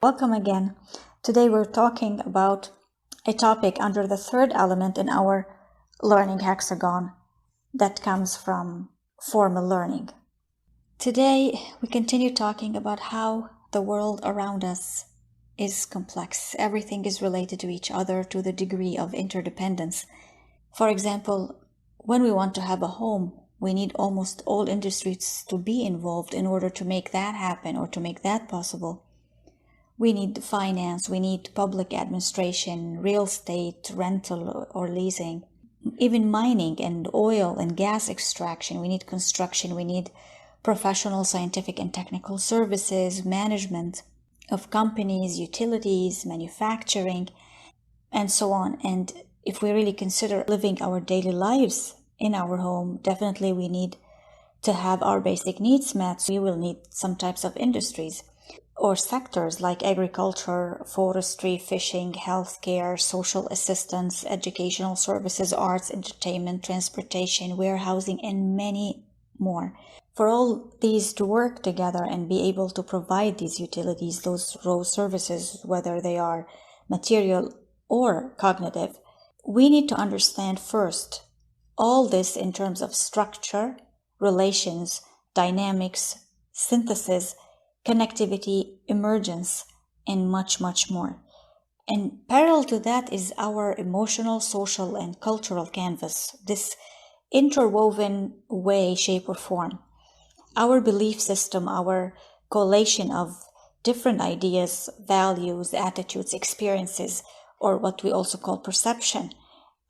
Welcome again. Today we're talking about a topic under the third element in our learning hexagon that comes from formal learning. Today we continue talking about how the world around us is complex. Everything is related to each other to the degree of interdependence. For example, when we want to have a home, we need almost all industries to be involved in order to make that happen or to make that possible. We need finance, we need public administration, real estate, rental or leasing, even mining and oil and gas extraction. We need construction, we need professional, scientific and technical services, management of companies, utilities, manufacturing, and so on. And if we really consider living our daily lives in our home, definitely we need to have our basic needs met. We will need some types of industries or sectors like agriculture, forestry, fishing, healthcare, social assistance, educational services, arts, entertainment, transportation, warehousing, and many more. For all these to work together and be able to provide these utilities, those raw services, whether they are material or cognitive, we need to understand first all this in terms of structure, relations, dynamics, synthesis, connectivity, emergence, and much, much more. And parallel to that is our emotional, social, and cultural canvas, this interwoven way, shape, or form. Our belief system, our collation of different ideas, values, attitudes, experiences, or what we also call perception,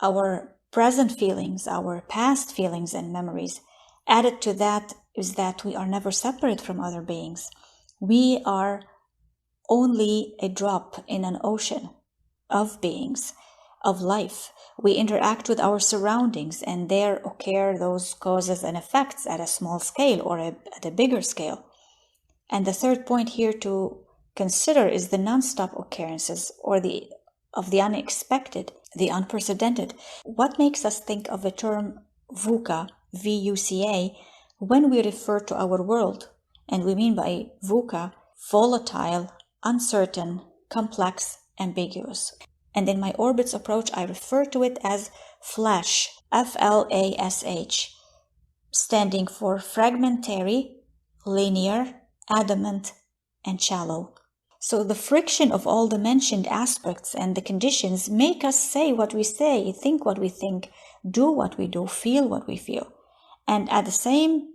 our present feelings, our past feelings and memories. Added to that is that we are never separate from other beings. We are only a drop in an ocean of beings, of life. We interact with our surroundings, and there occur those causes and effects at a small scale or at a bigger scale. And the third point here to consider is the non-stop occurrences of the unexpected, the unprecedented. What makes us think of the term VUCA, V-U-C-A, when we refer to our world? And we mean by VUCA, volatile, uncertain, complex, ambiguous. And in my orbits approach, I refer to it as FLASH, F-L-A-S-H, standing for fragmentary, linear, adamant, and shallow. So the friction of all the mentioned aspects and the conditions make us say what we say, think what we think, do what we do, feel what we feel. And at the same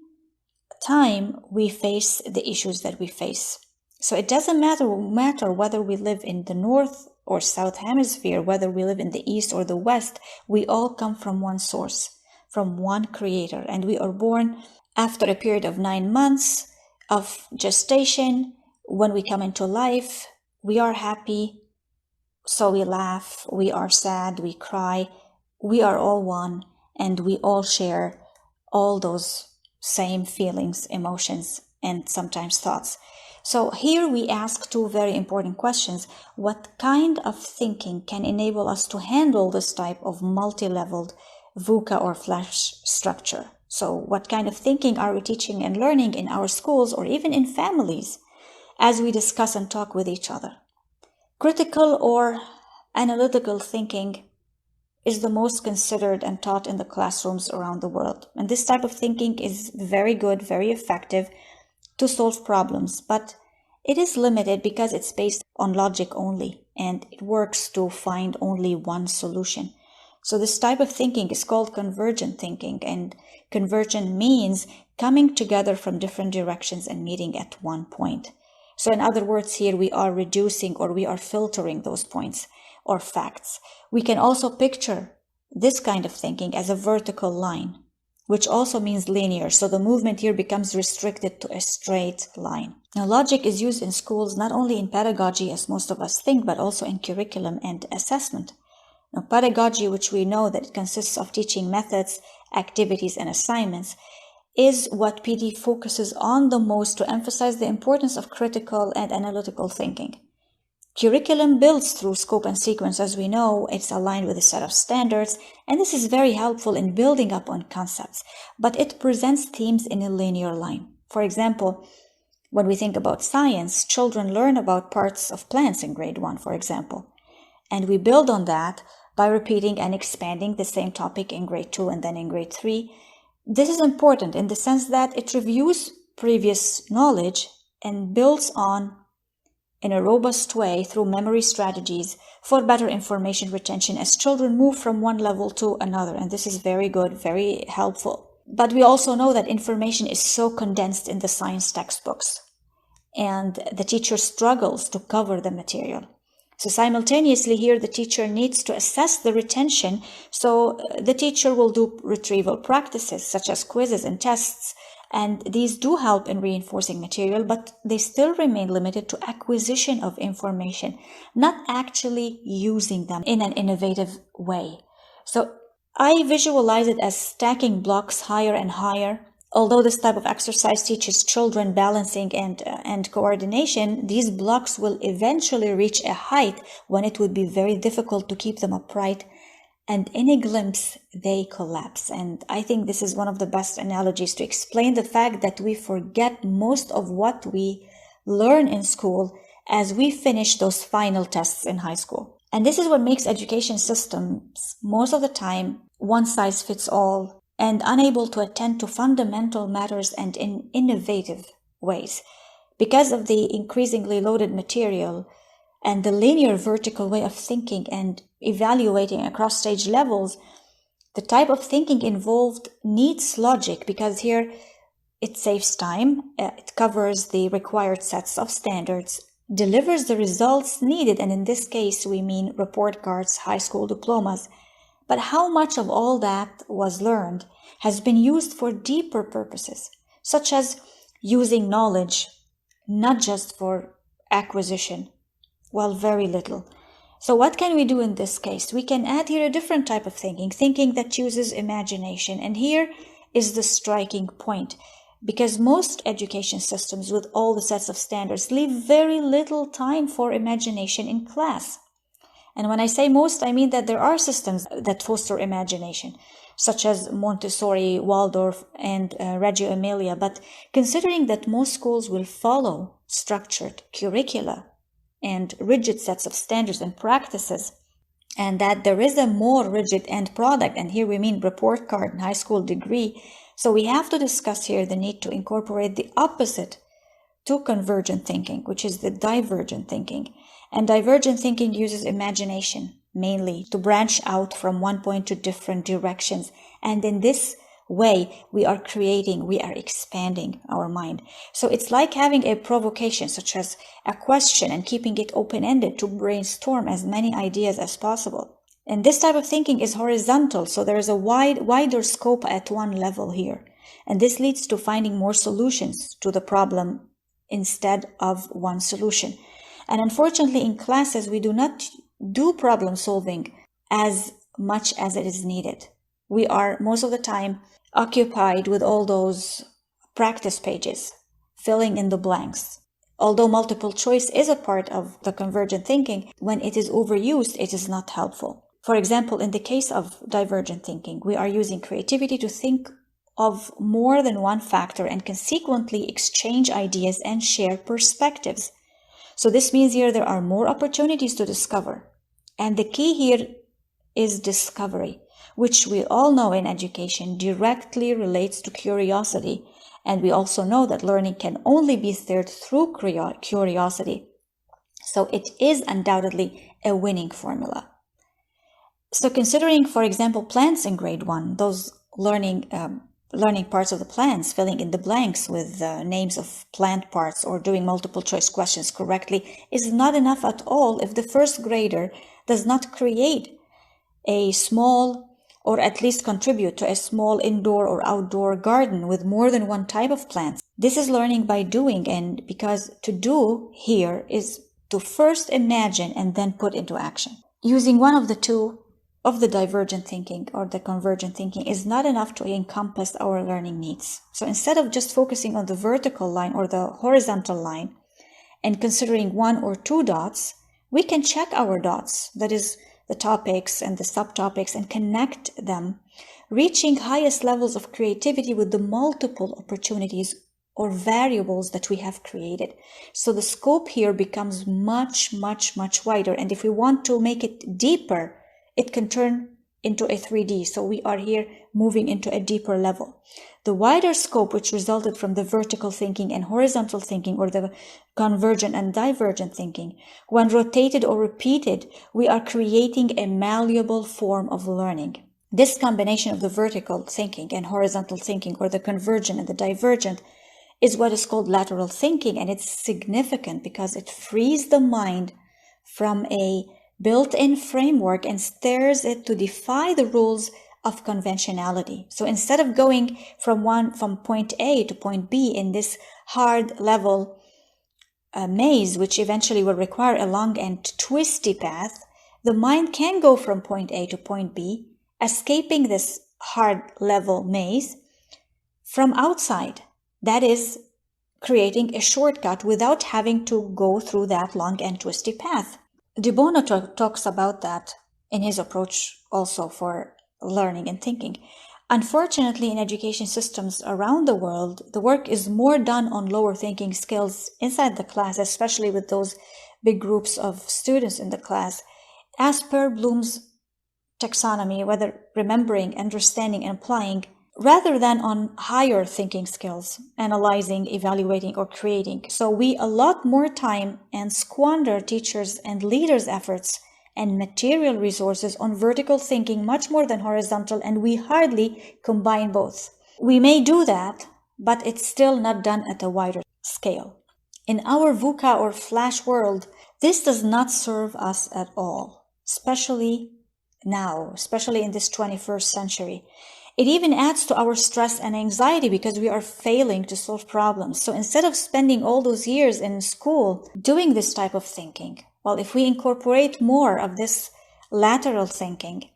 time, we face the issues that we face. So it doesn't matter whether we live in the north or south hemisphere, whether we live in the east or the west, we all come from one source, from one creator. And we are born after a period of 9 months of gestation. When we come into life, we are happy, so we laugh, we are sad, we cry, we are all one, and we all share all those same feelings, emotions, and sometimes thoughts. So here we ask two very important questions. What kind of thinking can enable us to handle this type of multi-leveled VUCA or FLASH structure? So what kind of thinking are we teaching and learning in our schools or even in families as we discuss and talk with each other? Critical or analytical thinking is the most considered and taught in the classrooms around the world. And this type of thinking is very good, very effective to solve problems, but it is limited because it's based on logic only, and it works to find only one solution. So this type of thinking is called convergent thinking, and convergent means coming together from different directions and meeting at one point. So in other words, here we are reducing or we are filtering those points or facts. We can also picture this kind of thinking as a vertical line, which also means linear. So the movement here becomes restricted to a straight line. Now, logic is used in schools not only in pedagogy, as most of us think, but also in curriculum and assessment. Now, pedagogy, which we know that it consists of teaching methods, activities, and assignments, is what PD focuses on the most to emphasize the importance of critical and analytical thinking. Curriculum builds through scope and sequence. As we know, it's aligned with a set of standards, and this is very helpful in building up on concepts, but it presents themes in a linear line. For example, When we think about science, children learn about parts of plants in grade 1, for example. And we build on that by repeating and expanding the same topic in grade 2 and then in grade 3. This is important in the sense that it reviews previous knowledge and builds on in a robust way through memory strategies for better information retention as children move from one level to another. And this is very good, very helpful. But we also know that information is so condensed in the science textbooks, and the teacher struggles to cover the material. So simultaneously here, the teacher needs to assess the retention. So the teacher will do retrieval practices such as quizzes and tests. And these do help in reinforcing material, but they still remain limited to acquisition of information, not actually using them in an innovative way. So I visualize it as stacking blocks higher and higher. Although this type of exercise teaches children balancing and coordination, these blocks will eventually reach a height when it would be very difficult to keep them upright, and in a glimpse, they collapse. And I think this is one of the best analogies to explain the fact that we forget most of what we learn in school as we finish those final tests in high school. And this is what makes education systems most of the time one size fits all and unable to attend to fundamental matters and in innovative ways. Because of the increasingly loaded material and the linear vertical way of thinking and evaluating across stage levels, the type of thinking involved needs logic, because here it saves time, it covers the required sets of standards, delivers the results needed, and in this case we mean report cards, high school diplomas. But how much of all that was learned has been used for deeper purposes, such as using knowledge, not just for acquisition? Well, very little. So what can we do in this case? We can add here a different type of thinking that uses imagination. And here is the striking point, because most education systems with all the sets of standards leave very little time for imagination in class. And when I say most, I mean that there are systems that foster imagination, such as Montessori, Waldorf, and Reggio Emilia. But considering that most schools will follow structured curricula and rigid sets of standards and practices, and that there is a more rigid end product, and here we mean report card and high school degree, so we have to discuss here the need to incorporate the opposite to convergent thinking, which is the divergent thinking. And divergent thinking uses imagination mainly to branch out from one point to different directions. And in this way, we are expanding our mind. So it's like having a provocation, such as a question, and keeping it open-ended to brainstorm as many ideas as possible. And this type of thinking is horizontal, so there is a wider scope at one level here. And this leads to finding more solutions to the problem instead of one solution. And unfortunately, in classes, we do not do problem solving as much as it is needed. We are most of the time occupied with all those practice pages, filling in the blanks. Although multiple choice is a part of the convergent thinking, when it is overused, it is not helpful. For example, in the case of divergent thinking, we are using creativity to think of more than one factor and consequently exchange ideas and share perspectives. So this means here there are more opportunities to discover. And the key here is discovery, which we all know in education directly relates to curiosity. And we also know that learning can only be stirred through curiosity. So it is undoubtedly a winning formula. So considering, for example, plants in grade 1, those learning parts of the plants, filling in the blanks with names of plant parts or doing multiple choice questions correctly is not enough at all if the first grader does not create a small, or at least contribute to a small indoor or outdoor garden with more than one type of plants. This is learning by doing, and because to do here is to first imagine and then put into action. Using one of the two of the divergent thinking or the convergent thinking is not enough to encompass our learning needs. So instead of just focusing on the vertical line or the horizontal line and considering one or two dots, we can check our dots, that is the topics and the subtopics, and connect them, reaching highest levels of creativity with the multiple opportunities or variables that we have created. So the scope here becomes much, much, much wider. And if we want to make it deeper, it can turn into a 3D. So we are here moving into a deeper level. The wider scope, which resulted from the vertical thinking and horizontal thinking, or the convergent and divergent thinking, when rotated or repeated, we are creating a malleable form of learning. This combination of the vertical thinking and horizontal thinking, or the convergent and the divergent, is what is called lateral thinking. And it's significant because it frees the mind from a built-in framework and stirs it to defy the rules of conventionality. So instead of going from point A to point B in this hard level maze, which eventually will require a long and twisty path, the mind can go from point A to point B, escaping this hard level maze from outside. That is creating a shortcut without having to go through that long and twisty path. De Bono talks about that in his approach also for learning and thinking. Unfortunately, in education systems around the world, the work is more done on lower thinking skills inside the class, especially with those big groups of students in the class, as per Bloom's taxonomy, whether remembering, understanding, and applying, rather than on higher thinking skills, analyzing, evaluating, or creating. So we allot more time and squander teachers' and leaders' efforts and material resources on vertical thinking much more than horizontal, and we hardly combine both. We may do that, but it's still not done at a wider scale. In our VUCA or flash world, this does not serve us at all, especially now, especially in this 21st century. It even adds to our stress and anxiety because we are failing to solve problems. So instead of spending all those years in school doing this type of thinking, well, if we incorporate more of this lateral thinking,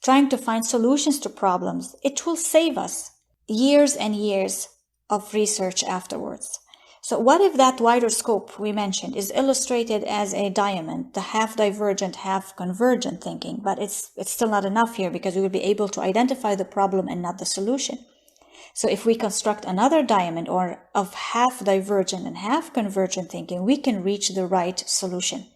trying to find solutions to problems, it will save us years and years of research afterwards. So what if that wider scope we mentioned is illustrated as a diamond, the half divergent, half convergent thinking, but it's still not enough here because we will be able to identify the problem and not the solution. So if we construct another diamond or of half divergent and half convergent thinking, we can reach the right solution.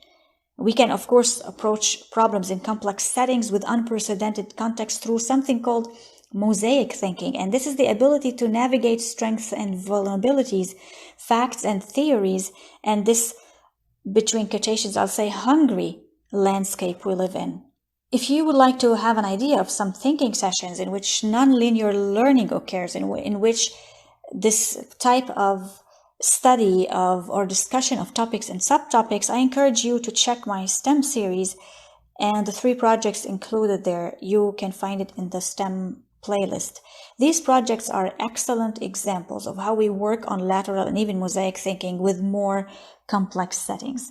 We can, of course, approach problems in complex settings with unprecedented context through something called mosaic thinking. And this is the ability to navigate strengths and vulnerabilities, facts and theories, and this, between quotations, I'll say, hungry landscape we live in. If you would like to have an idea of some thinking sessions in which nonlinear learning occurs, in which this type of study of or discussion of topics and subtopics, I encourage you to check my STEM series and the 3 projects included there. You can find it in the STEM playlist. These projects are excellent examples of how we work on lateral and even mosaic thinking with more complex settings.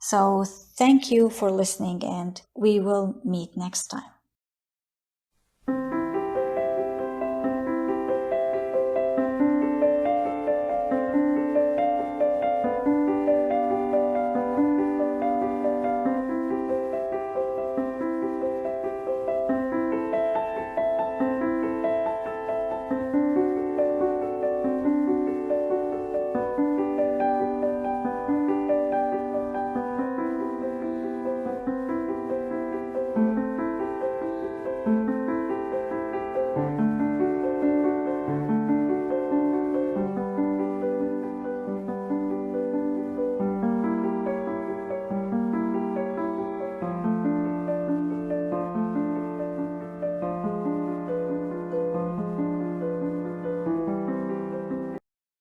So thank you for listening, and we will meet next time.